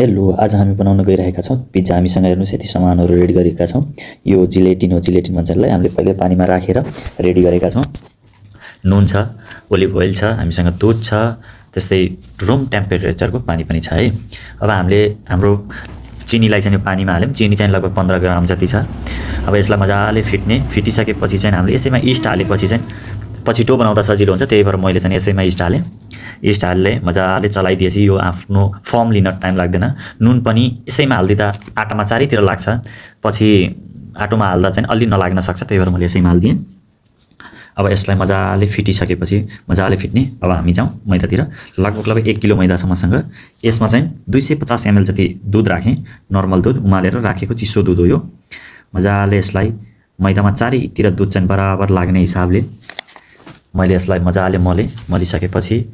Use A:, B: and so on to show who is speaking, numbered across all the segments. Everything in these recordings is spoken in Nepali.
A: हेलो, आज हामी बनाउन गइरहेका छौँ पिज्जा। हामीसँग हेर्नुहोस् यति सामानहरू रेडी गरेका छौँ। यो जिलेटिन हो, जिलेटिन भन्छ यसलाई। हामीले पहिले पानीमा राखेर रेडी गरेका छौँ। नुन छ, ओलिभ ओइल छ, हामीसँग दुध छ, त्यस्तै रुम टेम्परेचरको पानी पनि छ है। अब हामीले हाम्रो चिनीलाई चाहिँ यो पानीमा हाल्यौँ। चिनी चाहिँ लगभग 15 ग्राम जति छ। अब यसलाई मजाले फिटिसकेपछि चाहिँ हामीले यसैमा इस्ट हालेपछि चाहिँ पछि डो बनाउँदा सजिलो हुन्छ, त्यही भएर मैले चाहिँ यसैमा इस्ट हालेँ। इस्ट हाल्दै मजाले चलाइदिएपछि यो आफ्नो फर्म लिन टाइम लाग्दैन। नुन पनि यसैमा हालिदिँदा आटामा चारैतिर लाग्छ, पछि आटोमा हाल्दा चाहिँ अलि नलाग्न सक्छ, त्यही भएर मैले यसैमा हालिदिएँ। अब यसलाई मजाले फिटिसकेपछि मजाले फिट्ने। अब हामी जाउँ मैदातिर। लगभग 1 किलो मैदा छ मसँग। यसमा चाहिँ 250 ml जति दुध राखेँ, नर्मल दुध उमालेर राखेको चिसो दुध हो यो। मजाले यसलाई मैदामा चारैतिर दुध चाहिँ बराबर लाग्ने हिसाबले मैले यसलाई मजाले मलिसकेपछि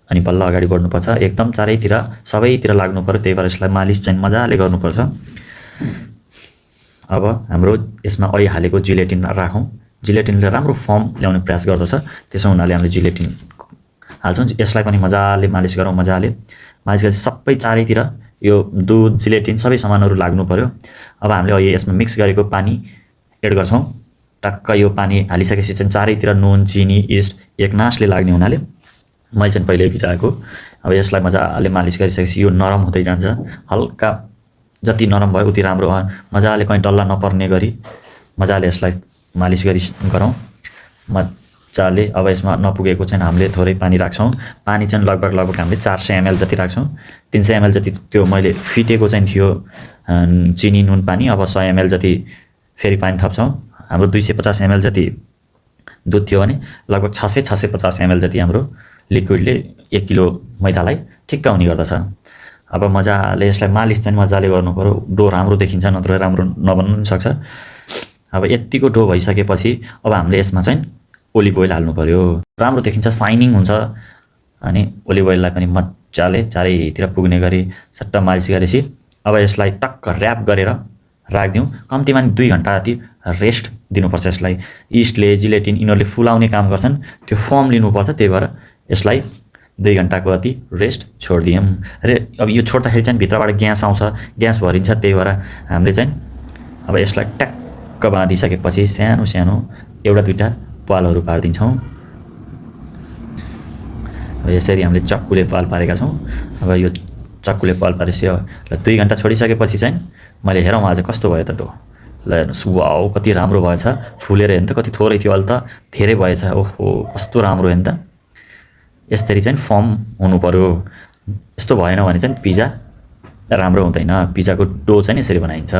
A: अनि बल्ल अगाडि बढ्नुपर्छ। एकदम चारैतिर सबैतिर लाग्नु पर्यो, त्यही भएर यसलाई मालिस चाहिँ मजाले गर्नुपर्छ। अब हाम्रो यसमा अहिले हालेको जिलेटिन राखौँ। जिलेटिनले राम्रो फर्म ल्याउने प्रयास गर्दछ, त्यसो हुनाले हामीले जिलेटिन हाल्छौँ। यसलाई पनि मजाले मालिस गरौँ। मजाले मालिस गरेपछि सबै चारैतिर यो दुध जिलेटिन सबै सामानहरू लाग्नु पर्यो। अब हामीले अहिले यसमा मिक्स गरेको पानी एड गर्छौँ। टक्क यो पानी हालिसकेपछि चाहिँ चारैतिर नुन चिनी इस्ट एकनासले लाग्ने हुनाले मैले चाहिँ पहिले भिजाएको। अब यसलाई मजाले मालिस गरिसकेपछि यो नरम हुँदै जान्छ। हल्का जति नरम भयो उति राम्रो हो। मजाले कहीँ डल्ला नपर्ने गरी मजाले यसलाई मालिस गरौँ मजाले। अब यसमा नपुगेको चाहिँ हामीले थोरै पानी राख्छौँ। पानी चाहिँ लगभग हामीले 400 ml जति राख्छौँ। 300 ml जति त्यो मैले फिटेको चाहिँ थियो चिनी नुन पानी। अब 100 ml जति फेरि पानी थप्छौँ। हाम्रो 250 ml जति दुध थियो भने लगभग 650 ml जति हाम्रो लिक्विडले 1 किलो मैदालाई ठिक्क हुने गर्दछ। अब मजाले यसलाई मालिस चाहिँ मजाले गर्नु पर्यो। डो राम्रो देखिन्छ, नत्र राम्रो नबन्नु पनि सक्छ। अब यतिको डो भइसकेपछि अब हामीले यसमा चाहिँ ओलिभ ओइल हाल्नु पर्यो। राम्रो देखिन्छ, साइनिङ हुन्छ। अनि ओलिभ ओइललाई पनि मजाले चारैतिर पुग्ने गरी सट्ट मालिस गरेपछि अब यसलाई टक्क र्याप गरेर राखिदिउँ। कम्तीमा 2 घन्टा जति रेस्ट दिनुपर्छ यसलाई। इस्टले जिलेटिन यिनीहरूले फुलाउने काम गर्छन्, त्यो फर्म लिनुपर्छ, त्यही भएर यसलाई 2 घन्टाको जति रेस्ट छोडिदियौँ। र अब यो छोड्दाखेरि चाहिँ भित्रबाट ग्यास आउँछ, ग्यास भरिन्छ, त्यही भएर हामीले चाहिँ अब यसलाई ट्याक्क बाँधिसकेपछि सानो सानो एउटा दुईवटा पालहरू पारिदिन्छौँ। अब यसरी हामीले चक्कुले पाल पारेका छौँ। अब यो चक्कुले पाल पारेपछि 2 घन्टा छोडिसकेपछि चाहिँ मैले हेरौँ आज कस्तो भयो त डो। ल हेर्नुहोस्, वाउ कति राम्रो भएछ। फुलेर हेर्नु त कति थोरै थियो, अहिले त धेरै भएछ। ओहो कस्तो राम्रो हेर्नु त। यसरी चाहिँ फर्म हुनु पर्यो। यस्तो भएन भने चाहिँ पिज्जा राम्रो हुँदैन। पिज्जाको डो चाहिँ यसरी बनाइन्छ।